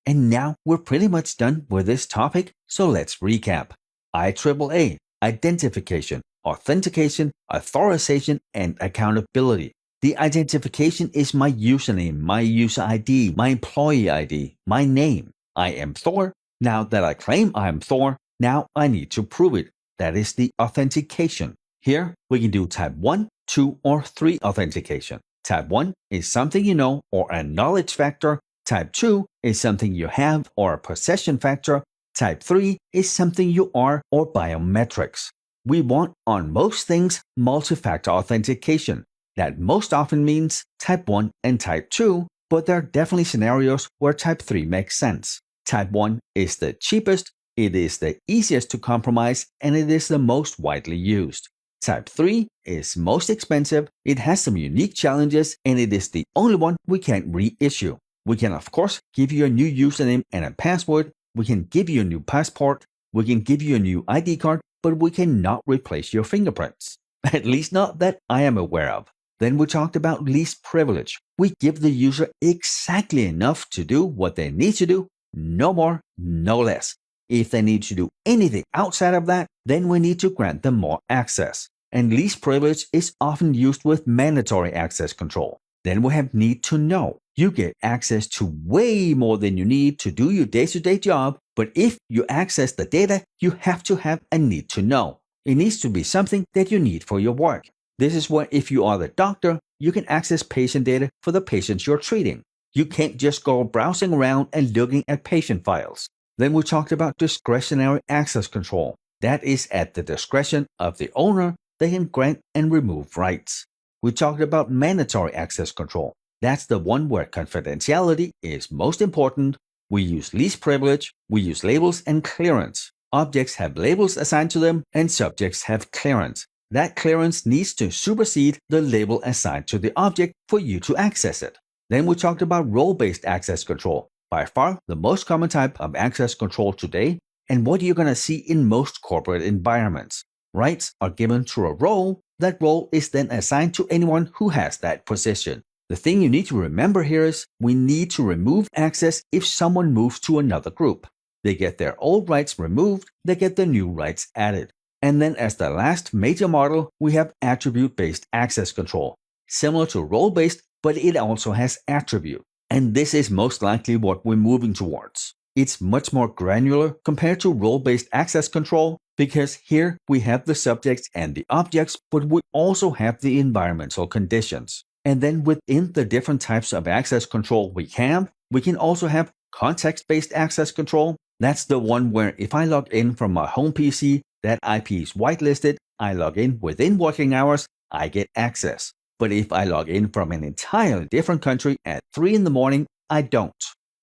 And now we're pretty much done with this topic, so let's recap. IAAA, Identification, Authentication, Authorization, and Accountability. The identification is my username, my user ID, my employee ID, my name. I am Thor. Now that I claim I am Thor, now I need to prove it. That is the authentication. Here, we can do type 1, 2, or 3 authentication. Type 1 is something you know or a knowledge factor. Type 2 is something you have or a possession factor. Type 3 is something you are or biometrics. We want, on most things, multi-factor authentication. That most often means type 1 and type 2, but there are definitely scenarios where type 3 makes sense. Type 1 is the cheapest, it is the easiest to compromise, and it is the most widely used. Type 3 is most expensive, it has some unique challenges, and it is the only one we can't reissue. We can, of course, give you a new username and a password, we can give you a new passport, we can give you a new ID card, but we cannot replace your fingerprints. At least not that I am aware of. Then we talked about least privilege. We give the user exactly enough to do what they need to do, no more, no less. If they need to do anything outside of that, then we need to grant them more access. And least privilege is often used with mandatory access control. Then we have need to know. You get access to way more than you need to do your day-to-day job, but if you access the data, you have to have a need to know. It needs to be something that you need for your work. This is where if you are the doctor, you can access patient data for the patients you're treating. You can't just go browsing around and looking at patient files. Then we talked about discretionary access control. That is at the discretion of the owner. They can grant and remove rights. We talked about mandatory access control. That's the one where confidentiality is most important. We use least privilege, we use labels and clearance. Objects have labels assigned to them and subjects have clearance. That clearance needs to supersede the label assigned to the object for you to access it. Then we talked about role-based access control, by far the most common type of access control today, and what you're going to see in most corporate environments. Rights are given to a role. That role is then assigned to anyone who has that position. The thing you need to remember here is we need to remove access if someone moves to another group. They get their old rights removed, they get the new rights added. And then as the last major model, we have attribute-based access control. Similar to role-based, but it also has attribute. And this is most likely what we're moving towards. It's much more granular compared to role-based access control because here we have the subjects and the objects, but we also have the environmental conditions. And then within the different types of access control we can also have context-based access control. That's the one where if I log in from my home PC, that IP is whitelisted, I log in within working hours, I get access. But if I log in from an entirely different country at 3 in the morning, I don't.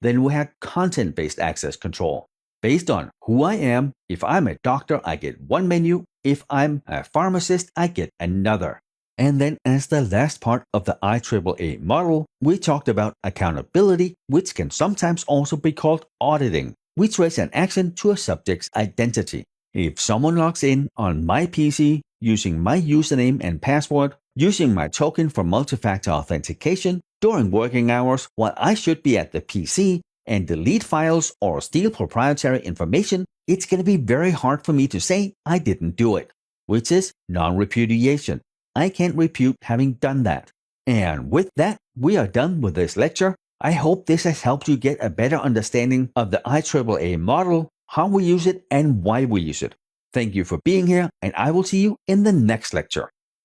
Then we have content-based access control. Based on who I am, if I'm a doctor, I get one menu. If I'm a pharmacist, I get another. And then as the last part of the IAAA model, we talked about accountability, which can sometimes also be called auditing. We trace an action to a subject's identity. If someone logs in on my PC using my username and password, using my token for multi-factor authentication during working hours while I should be at the PC and delete files or steal proprietary information, it's going to be very hard for me to say I didn't do it, which is non-repudiation. I can't repute having done that. And with that, we are done with this lecture. I hope this has helped you get a better understanding of the IAAA model, how we use it, and why we use it. Thank you for being here, and I will see you in the next lecture.